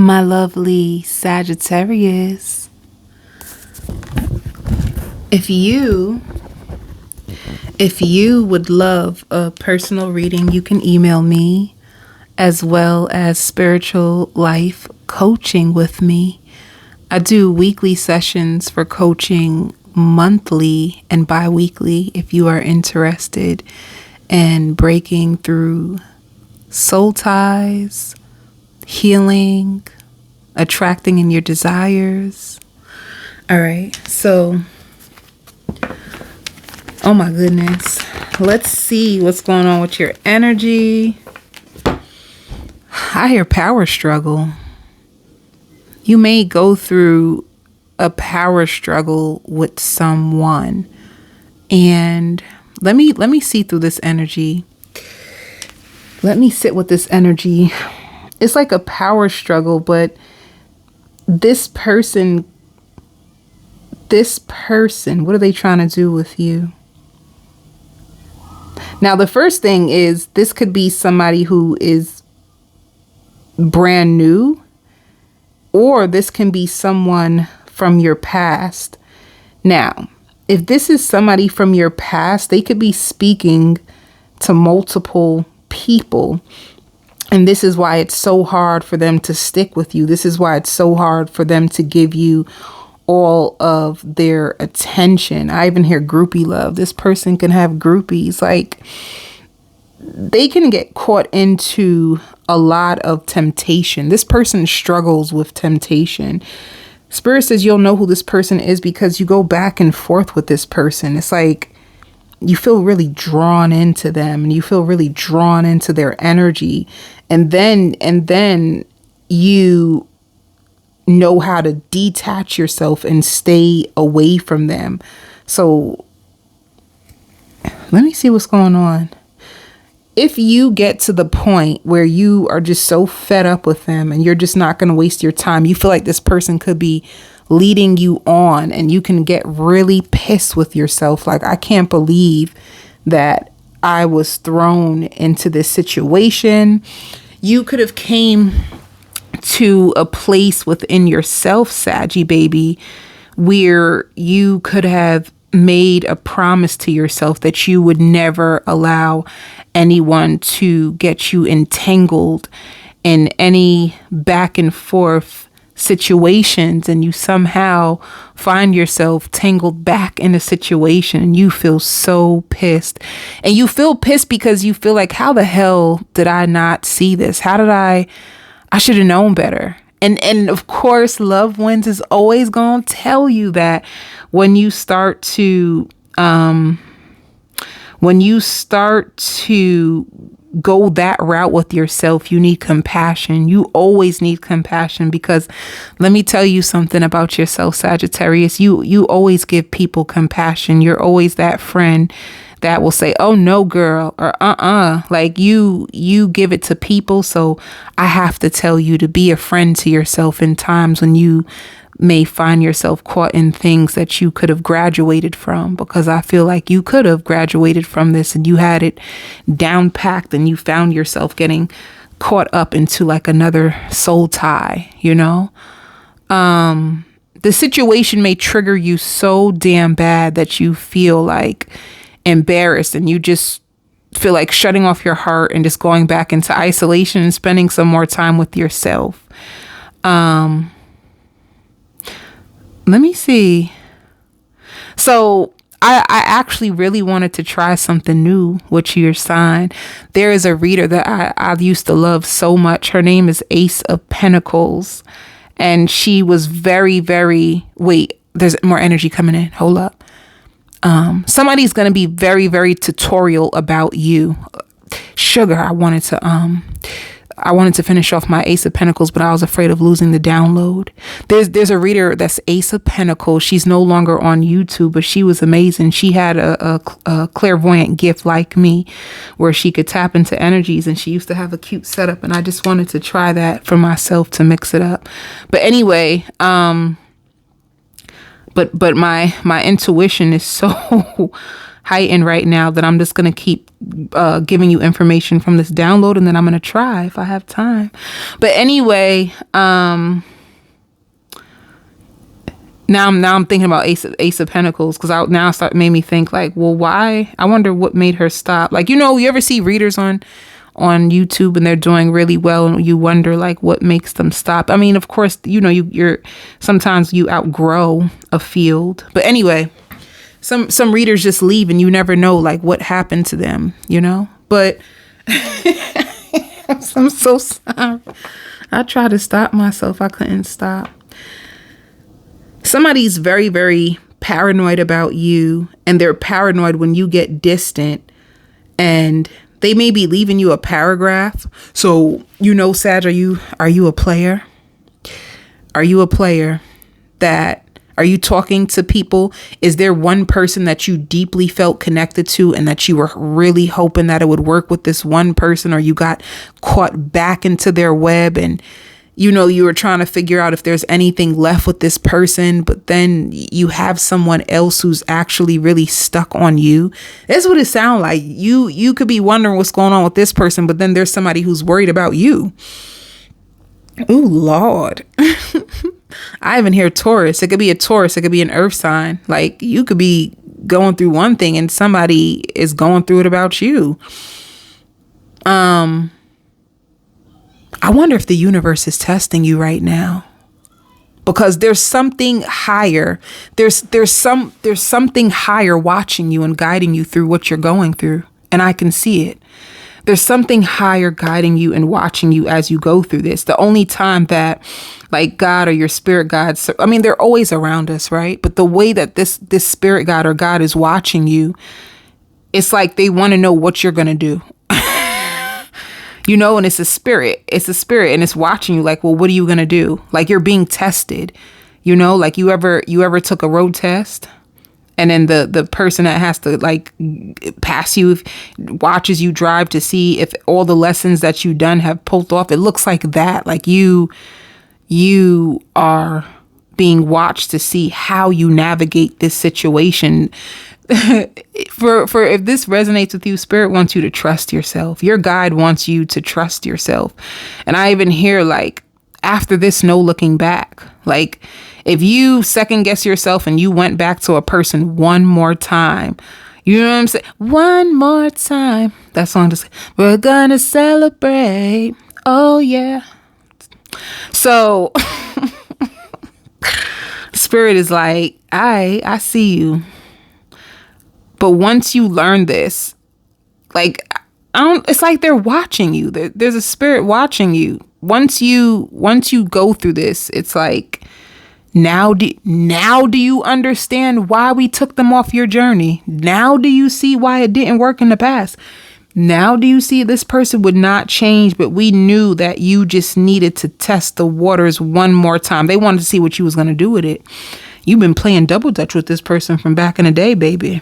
My lovely Sagittarius. If you would love a personal reading, you can email me, as well as spiritual life coaching with me. I do weekly sessions for coaching, monthly and bi-weekly, if you are interested in breaking through soul ties, healing, attracting in your desires. All right, so oh my goodness, let's see what's going on with your energy. I hear power struggle. You may go through a power struggle with someone, and let me see through this energy. Let me sit with this energy. It's like a power struggle, but this person, what are they trying to do with you? Now, the first thing is this could be somebody who is brand new, or this can be someone from your past. Now, if this is somebody from your past, they could be speaking to multiple people. And this is why it's so hard for them to stick with you. This is why it's so hard for them to give you all of their attention. I even hear groupie love. This person can have groupies. Like, they can get caught into a lot of temptation. This person struggles with temptation. Spirit says you'll know who this person is because you go back and forth with this person. It's like you feel really drawn into them, and you feel really drawn into their energy. And then you know how to detach yourself and stay away from them. So let me see what's going on. If you get to the point where you are just so fed up with them and you're just not going to waste your time, you feel like this person could be leading you on, and you can get really pissed with yourself. Like, I can't believe that I was thrown into this situation. You could have came to a place within yourself, Saggy baby, where you could have made a promise to yourself that you would never allow anyone to get you entangled in any back and forth situations, and you somehow find yourself tangled back in a situation, and you feel so pissed. And you feel pissed because you feel like, how the hell did I not see this? How did I should have known better. And of course, Love Wins is always going to tell you that when you start to go that route with yourself, you need compassion. You always need compassion, because let me tell you something about yourself, Sagittarius. You always give people compassion. You're always that friend that will say, oh no, girl, or like you give it to people. So I have to tell you to be a friend to yourself in times when you may find yourself caught in things that you could have graduated from, because I feel like you could have graduated from this and you had it down packed, and you found yourself getting caught up into like another soul tie, you know? The situation may trigger you so damn bad that you feel like embarrassed, and you just feel like shutting off your heart and just going back into isolation and spending some more time with yourself. Let me see. So I actually really wanted to try something new with your sign. There is a reader that I used to love so much. Her name is Ace of Pentacles. And she was very, very, wait, there's more energy coming in. Hold up. Somebody's going to be very, very tutorial about you. Sugar, I wanted to finish off my Ace of Pentacles, but I was afraid of losing the download. There's a reader that's Ace of Pentacles. She's no longer on YouTube, but she was amazing. She had a clairvoyant gift like me, where she could tap into energies, and she used to have a cute setup, and I just wanted to try that for myself to mix it up. But anyway, but my intuition is so heightened right now that I'm just going to keep giving you information from this download, and then I'm going to try if I have time. But anyway, now I'm thinking about Ace of Pentacles, because made me think like, well, why? I wonder what made her stop. Like, you ever see readers on YouTube and they're doing really well, and you wonder like what makes them stop. I mean, of course, you're sometimes you outgrow a field, but anyway, some readers just leave and you never know like what happened to them, but I'm so sorry. I tried to stop myself. I couldn't stop. Somebody's very, very paranoid about you, and they're paranoid when you get distant, and they may be leaving you a paragraph. So, Sag, are you a player? Are you a player are you talking to people? Is there one person that you deeply felt connected to and that you were really hoping that it would work with this one person, or you got caught back into their web and you were trying to figure out if there's anything left with this person, but then you have someone else who's actually really stuck on you? That's what it sounds like. You could be wondering what's going on with this person, but then there's somebody who's worried about you. Oh, Lord. I even hear Taurus. It could be a Taurus. It could be an earth sign. Like, you could be going through one thing and somebody is going through it about you. I wonder if the universe is testing you right now, because there's something higher. There's something higher watching you and guiding you through what you're going through. And I can see it. There's something higher guiding you and watching you as you go through this. The only time that like God or your spirit guides, I mean, they're always around us, right? But the way that this spirit guide or God is watching you, it's like they want to know what you're going to do. And it's a spirit and it's watching you like, well, what are you going to do? Like, you're being tested, like you ever took a road test, and then the person that has to like pass you watches you drive to see if all the lessons that you've done have pulled off. It looks like that. Like you are being watched to see how you navigate this situation. For if this resonates with you, Spirit wants you to trust yourself. Your guide wants you to trust yourself. And I even hear like, after this, no looking back. Like, if you second guess yourself and you went back to a person one more time, you know what I'm saying? One more time. That song just, we're gonna celebrate. Oh yeah. So Spirit is like, I see you. But once you learn this, like, it's like they're watching you. There's a spirit watching you. Once you go through this, it's like, now do you understand why we took them off your journey? Now do you see why it didn't work in the past? Now do you see this person would not change, but we knew that you just needed to test the waters one more time. They wanted to see what you was going to do with it. You've been playing double dutch with this person from back in the day, baby.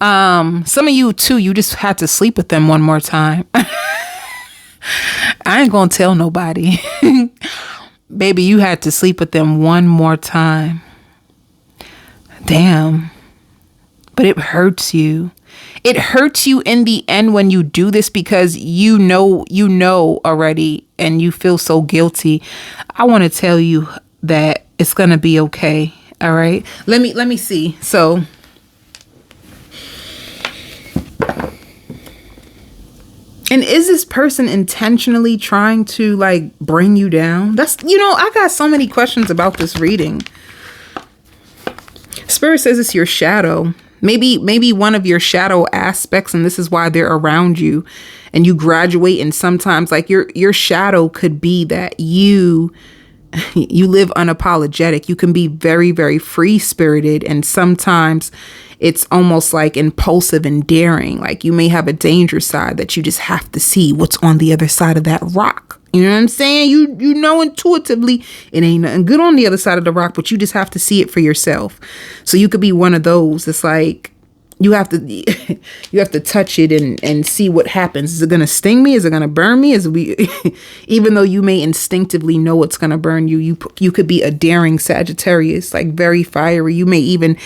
Some of you too, you just had to sleep with them one more time. I ain't gonna tell nobody. Baby, you had to sleep with them one more time. Damn. But it hurts you. It hurts you in the end when you do this, because you know already and you feel so guilty. I want to tell you that it's gonna be okay. All right. Let me see. So and is this person intentionally trying to like bring you down? That's, I got so many questions about this reading. Spirit says it's your shadow. Maybe one of your shadow aspects, and this is why they're around you and you graduate. And sometimes like your shadow could be that you live unapologetic. You can be very, very free spirited. And sometimes it's almost like impulsive and daring. Like, you may have a danger side that you just have to see what's on the other side of that rock. You know what I'm saying? You know intuitively it ain't nothing good on the other side of the rock, but you just have to see it for yourself. So you could be one of those. It's like you have to touch it and see what happens. Is it gonna sting me? Is it gonna burn me? Even though you may instinctively know it's gonna burn you, you could be a daring Sagittarius, like very fiery. You may even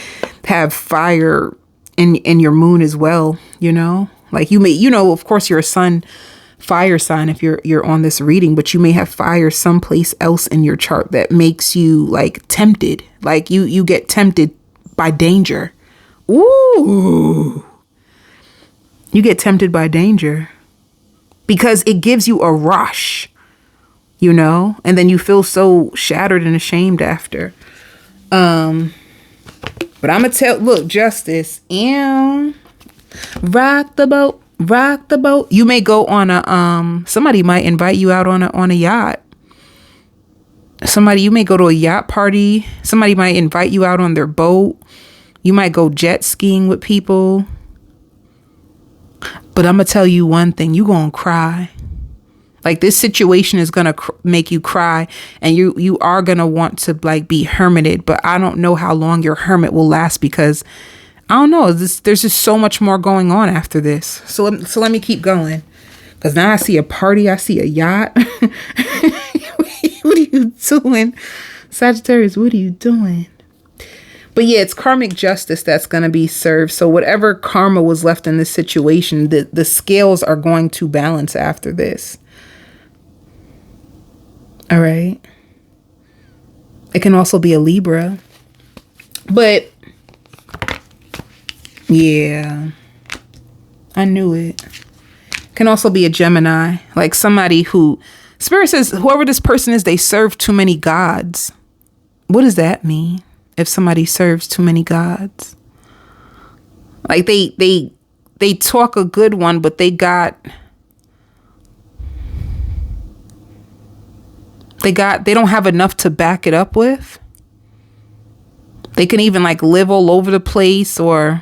have fire in your moon as well, you know? Like you may, you know, of course you're a sun fire sign if you're on this reading, but you may have fire someplace else in your chart that makes you like tempted. Like you get tempted by danger. Ooh. You get tempted by danger because it gives you a rush, you know, and then you feel so shattered and ashamed after. But I'm gonna look, Justice, and rock the boat, rock the boat. You may go on a, somebody might invite you out on a yacht. You may go to a yacht party. Somebody might invite you out on their boat. You might go jet skiing with people. But I'm gonna tell you one thing, you gonna cry. Like this situation is gonna make you cry, and you are gonna want to like be hermited. But I don't know how long your hermit will last, because I don't know. There's just so much more going on after this. So let me keep going, because now I see a party. I see a yacht. What are you doing, Sagittarius? What are you doing? But yeah, it's karmic justice that's going to be served. So whatever karma was left in this situation, the scales are going to balance after this. All right. It can also be a Libra. But yeah, I knew it. Can also be a Gemini, like somebody who, Spirit says, whoever this person is, they serve too many gods. What does that mean? If somebody serves too many gods, like they talk a good one, but they don't have enough to back it up with. They can even like live all over the place, or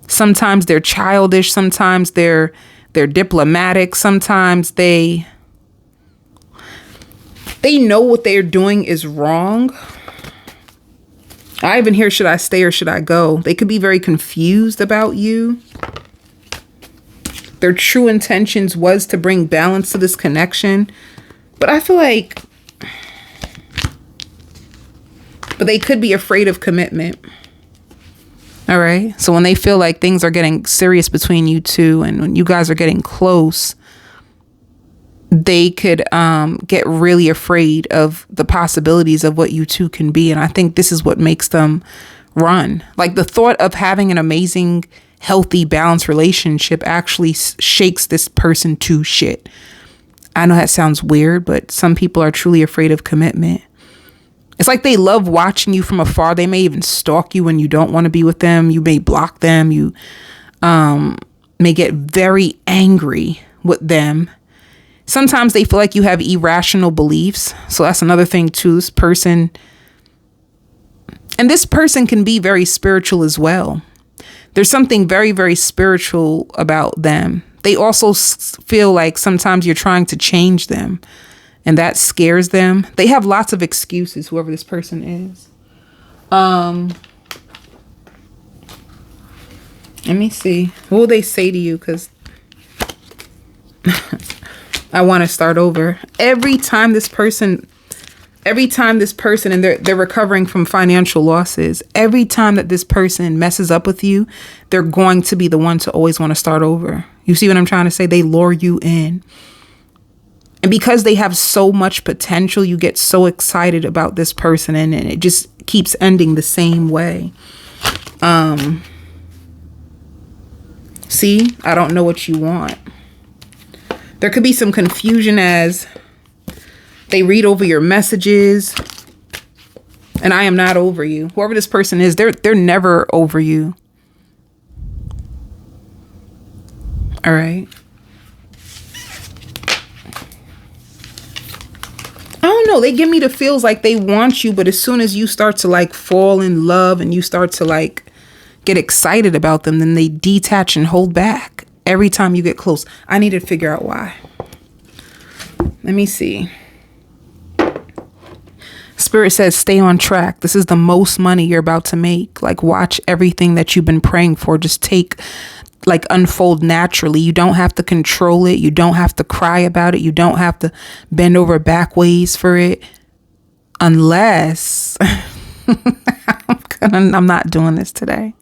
sometimes they're childish, sometimes they're diplomatic, sometimes they know what they're doing is wrong. I even hear, should I stay or should I go? They could be very confused about you. Their true intentions was to bring balance to this connection. But I feel like, but they could be afraid of commitment. All right. So when they feel like things are getting serious between you two, and when you guys are getting close, they could get really afraid of the possibilities of what you two can be. And I think this is what makes them run. Like the thought of having an amazing, healthy, balanced relationship actually shakes this person to shit. I know that sounds weird, but some people are truly afraid of commitment. It's like they love watching you from afar. They may even stalk you when you don't want to be with them. You may block them. You may get very angry with them. Sometimes they feel like you have irrational beliefs. So that's another thing too. This person can be very spiritual as well. There's something very, very spiritual about them. They also feel like sometimes you're trying to change them, and that scares them. They have lots of excuses, whoever this person is. Let me see. What will they say to you? Because I want to start over. Every time this person, and they're recovering from financial losses, every time that this person messes up with you, they're going to be the one to always want to start over. You see what I'm trying to say? They lure you in. And because they have so much potential, you get so excited about this person, and it just keeps ending the same way. See, I don't know what you want. There could be some confusion as they read over your messages, and I am not over you. Whoever this person is, they're never over you. All right. I don't know. They give me the feels like they want you, but as soon as you start to like fall in love and you start to like get excited about them, then they detach and hold back every time you get close. I need to figure out why. Let me see. Spirit says, stay on track. This is the most money you're about to make. Like, watch everything that you've been praying for just unfold naturally. You don't have to control it. You don't have to cry about it. You don't have to bend over back ways for it. Unless I'm not doing this today.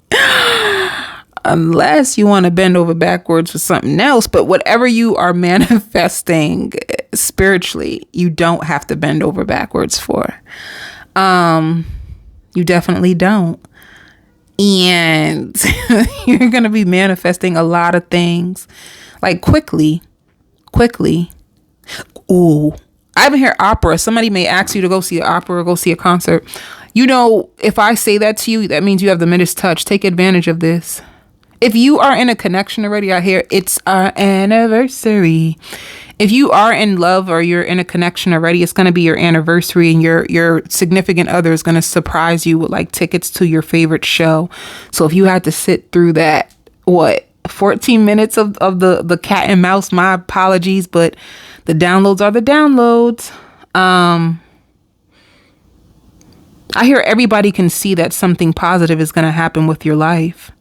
Unless you want to bend over backwards for something else. But whatever you are manifesting spiritually, you don't have to bend over backwards for. You definitely don't. And you're going to be manifesting a lot of things like quickly. Ooh, I even hear opera. Somebody may ask you to go see an opera or go see a concert. You know, if I say that to you, that means you have the Midas touch. Take advantage of this. If you are in a connection already, I hear it's our anniversary. If you are in love or you're in a connection already, it's going to be your anniversary, and your significant other is going to surprise you with like tickets to your favorite show. So if you had to sit through that, 14 minutes of the cat and mouse, my apologies, but the downloads are the downloads. I hear everybody can see that something positive is going to happen with your life.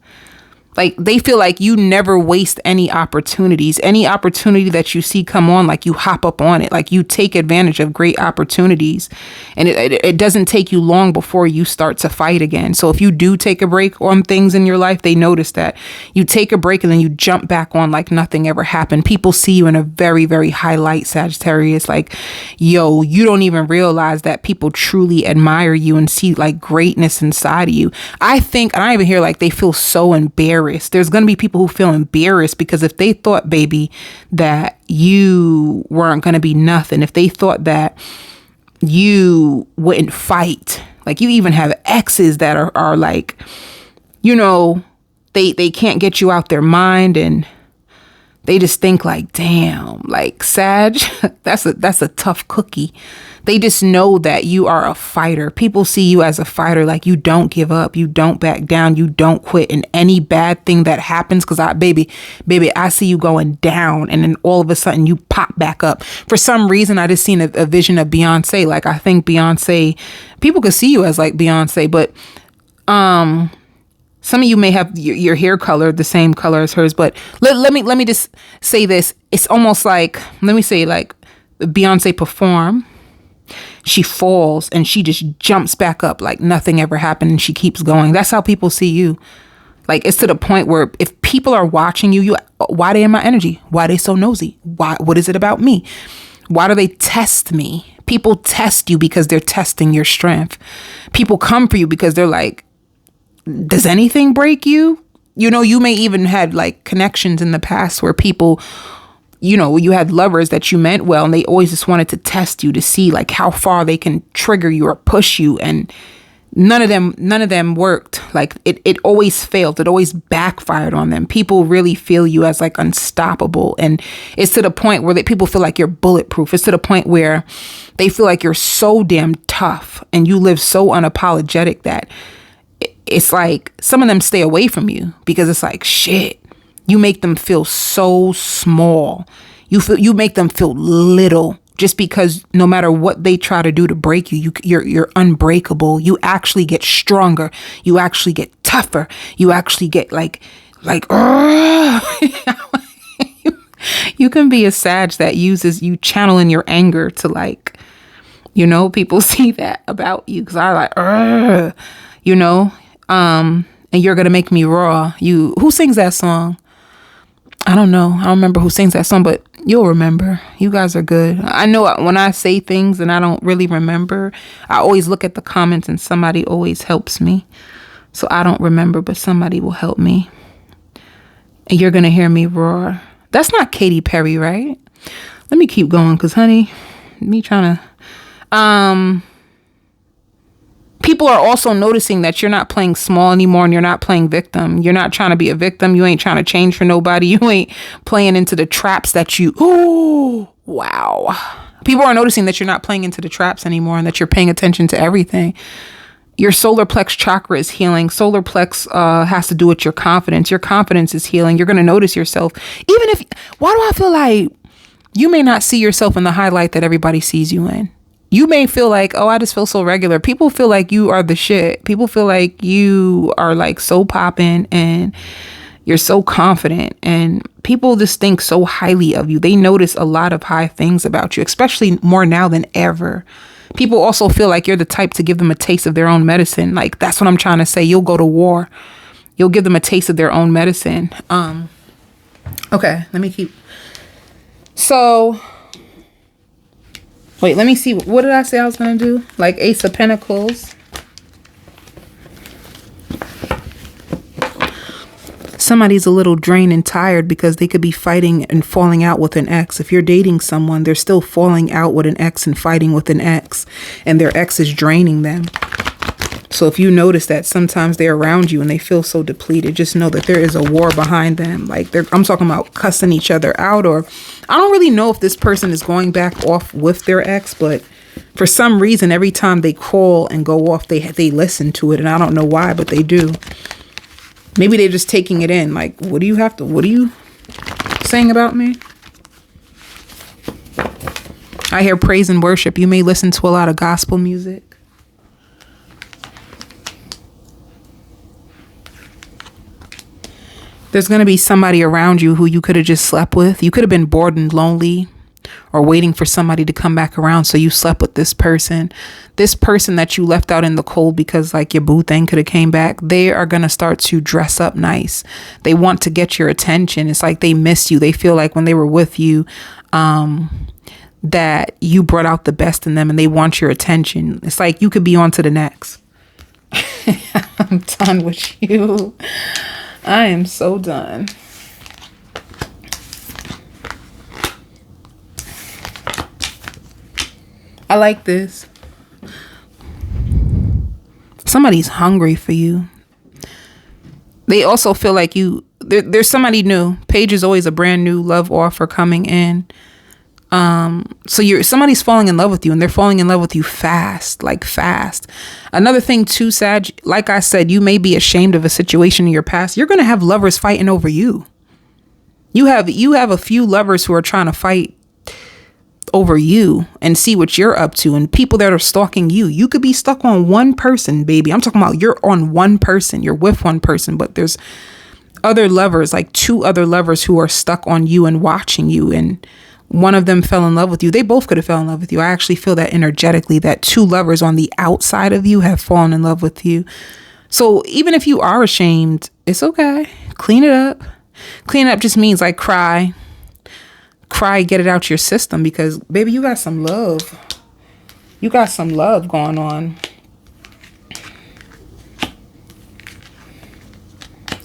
Like, they feel like you never waste any opportunities. Any opportunity that you see come on, like, you hop up on it. Like, you take advantage of great opportunities. And it doesn't take you long before you start to fight again. So if you do take a break on things in your life, they notice that. You take a break and then you jump back on like nothing ever happened. People see you in a very, very high light, Sagittarius. Like, yo, you don't even realize that people truly admire you and see like greatness inside of you. I think, and I even hear like they feel so embarrassed. There's going to be people who feel embarrassed because if they thought, baby, that you weren't going to be nothing, if they thought that you wouldn't fight, like you even have exes that are like, you know, they can't get you out their mind, and they just think like, damn, like Sag, that's a tough cookie. They just know that you are a fighter. People see you as a fighter, like you don't give up, you don't back down, you don't quit. And any bad thing that happens, because baby, I see you going down, and then all of a sudden you pop back up. For some reason, I just seen a vision of Beyonce. Like, I think Beyonce, people could see you as like Beyonce, but some of you may have your hair color the same color as hers. But let me just say this. It's almost like, let me say, like Beyonce perform. She falls and she just jumps back up like nothing ever happened, and she keeps going. That's how people see you. Like, it's to the point where if people are watching you, why they in my energy? Why they so nosy? What is it about me? Why do they test me? People test you because they're testing your strength. People come for you because they're like, does anything break you? You know, you may even had like connections in the past where people, you know, you had lovers that you meant well, and they always just wanted to test you to see like how far they can trigger you or push you. And none of them worked. Like it always failed. It always backfired on them. People really feel you as like unstoppable. And it's to the point where people feel like you're bulletproof. It's to the point where they feel like you're so damn tough and you live so unapologetic that it's like some of them stay away from you because it's like, shit, you make them feel so small. You make them feel little just because no matter what they try to do to break you, you're unbreakable. You actually get stronger. You actually get tougher. You actually get like, you can be a Sag that uses you channeling your anger to like, you know, people see that about you because I like, you know, and you're going to make me raw. Who sings that song? I don't know. I don't remember who sings that song, but you'll remember. You guys are good. I know when I say things and I don't really remember, I always look at the comments and somebody always helps me. So I don't remember, but somebody will help me. And you're going to hear me roar. That's not Katy Perry, right? Let me keep going because, honey, me trying to... People are also noticing that you're not playing small anymore and you're not playing victim. You're not trying to be a victim. You ain't trying to change for nobody. You ain't playing into the traps that ooh, wow. People are noticing that you're not playing into the traps anymore and that you're paying attention to everything. Your solar plex chakra is healing. Solar plex has to do with your confidence. Your confidence is healing. You're going to notice yourself. Why do I feel like you may not see yourself in the highlight that everybody sees you in? You may feel like, oh, I just feel so regular. People feel like you are the shit. People feel like you are like so popping and you're so confident, and people just think so highly of you. They notice a lot of high things about you, especially more now than ever. People also feel like you're the type to give them a taste of their own medicine. Like, that's what I'm trying to say. You'll go to war. You'll give them a taste of their own medicine. Okay, let me keep. So, wait, let me see. What did I say I was going to do? Like Ace of Pentacles. Somebody's a little drained and tired because they could be fighting and falling out with an ex. If you're dating someone, they're still falling out with an ex and fighting with an ex, and their ex is draining them. So if you notice that sometimes they're around you and they feel so depleted, just know that there is a war behind them. Like I'm talking about cussing each other out, or I don't really know if this person is going back off with their ex, but for some reason, every time they call and go off, they listen to it. And I don't know why, but they do. Maybe they're just taking it in. Like, what are you saying about me? I hear praise and worship. You may listen to a lot of gospel music. There's going to be somebody around you who you could have just slept with. You could have been bored and lonely or waiting for somebody to come back around. So you slept with this person. This person that you left out in the cold because like your boo thing could have came back. They are going to start to dress up nice. They want to get your attention. It's like they miss you. They feel like when they were with you, that you brought out the best in them and they want your attention. It's like you could be on to the next. I'm done with you. I am so done. I like this. Somebody's hungry for you. They also feel like there's somebody new. Page is always a brand new love offer coming in. So somebody's falling in love with you, and they're falling in love with you fast, like fast. Another thing too, Sag, like I said, you may be ashamed of a situation in your past. You're going to have lovers fighting over you. You have a few lovers who are trying to fight over you and see what you're up to, and people that are stalking you. You could be stuck on one person, baby. I'm talking about you're on one person. You're with one person, but there's other lovers, like 2 other lovers who are stuck on you and watching you, and one of them fell in love with you. They both could have fell in love with you. I actually feel that energetically, that 2 lovers on the outside of you have fallen in love with you. So even if you are ashamed, it's okay. Clean it up. Clean it up just means like cry, get it out your system, because baby, you got some love. You got some love going on.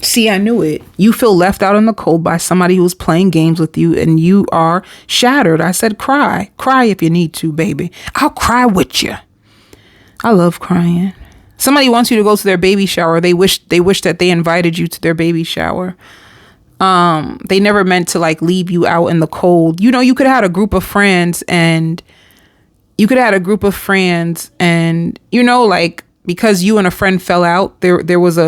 See, I knew it. You feel left out in the cold by somebody who's playing games with you, and you are shattered. I said cry. Cry if you need to, baby. I'll cry with you. I love crying. Somebody wants you to go to their baby shower. They wish that they invited you to their baby shower. They never meant to like leave you out in the cold. You know, you could have had a group of friends and you know, like, because you and a friend fell out, there was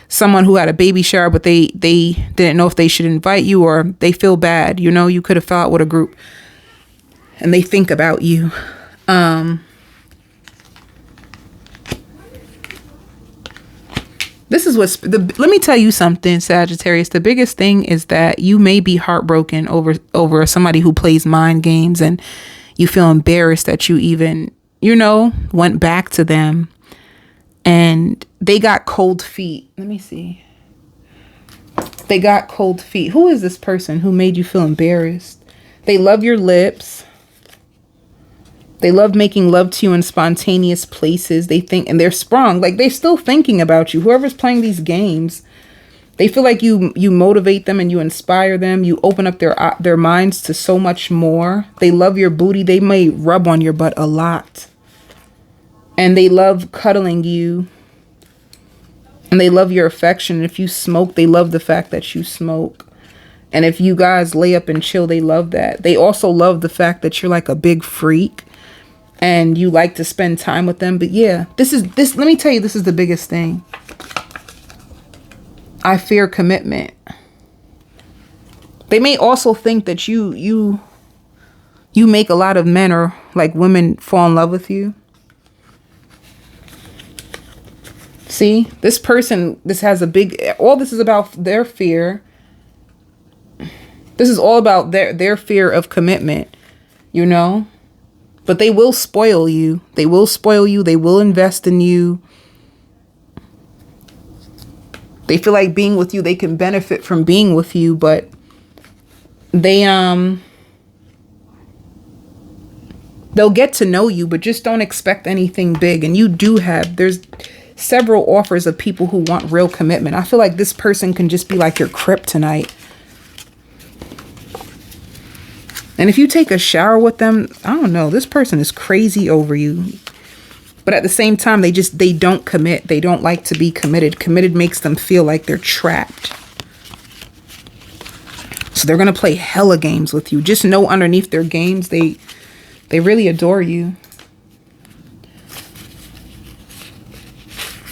someone who had a baby shower, but they didn't know if they should invite you, or they feel bad. You know, you could have fell out with a group and they think about you. This is let me tell you something, Sagittarius. The biggest thing is that you may be heartbroken over somebody who plays mind games, and you feel embarrassed that you even, went back to them, and they got cold feet. Let me see. They got cold feet. Who is this person who made you feel embarrassed? They love your lips. They love making love to you in spontaneous places. They think, and they're sprung, like they're still thinking about you. Whoever's playing these games, they feel like you motivate them and you inspire them. You open up their minds to so much more. They love your booty. They may rub on your butt a lot. And they love cuddling you. And they love your affection. If you smoke, they love the fact that you smoke. And if you guys lay up and chill, they love that. They also love the fact that you're like a big freak and you like to spend time with them. But yeah, let me tell you, this is the biggest thing. I fear commitment. They may also think that you make a lot of men, or like women, fall in love with you. See, this person, all this is about their fear. This is all about their fear of commitment, But they will spoil you. They will spoil you. They will invest in you. They feel like being with you, they can benefit from being with you, but they'll get to know you, but just don't expect anything big. And there's several offers of people who want real commitment. I feel like this person can just be like your kryptonite. And if you take a shower with them, I don't know, this person is crazy over you. But at the same time, they don't commit. They don't like to be committed. Committed makes them feel like they're trapped. So they're going to play hella games with you. Just know underneath their games, they really adore you.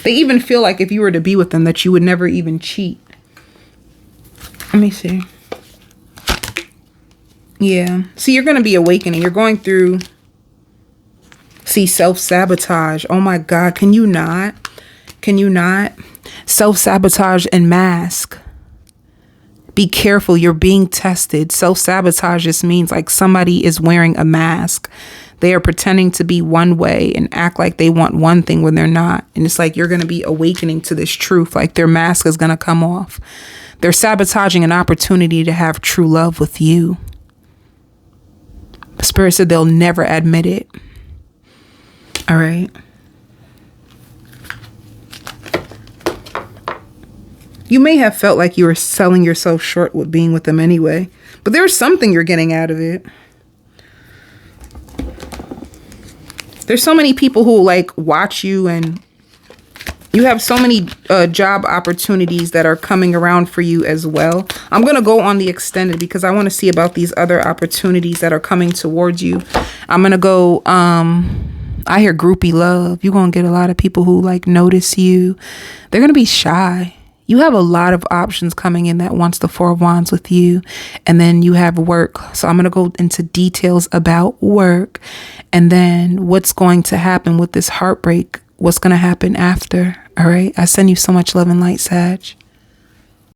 They even feel like if you were to be with them that you would never even cheat. Let me see. Yeah. See, you're going to be awakening. You're going through, see, self-sabotage. Oh my God. Can you not? Can you not? Self-sabotage and mask. Be careful. You're being tested. Self-sabotage just means like somebody is wearing a mask. They are pretending to be one way and act like they want one thing when they're not. And it's like you're going to be awakening to this truth. Like their mask is going to come off. They're sabotaging an opportunity to have true love with you. Spirit said they'll never admit it. All right. You may have felt like you were selling yourself short with being with them anyway, but there's something you're getting out of it. There's so many people who like watch you, and you have so many job opportunities that are coming around for you as well. I'm going to go on the extended because I want to see about these other opportunities that are coming towards you. I'm going to go, I hear groupie love. You're going to get a lot of people who like notice you. They're going to be shy. You have a lot of options coming in that wants the Four of Wands with you. And then you have work. So I'm going to go into details about work and then what's going to happen with this heartbreak. What's going to happen after. All right. I send you so much love and light, Sag.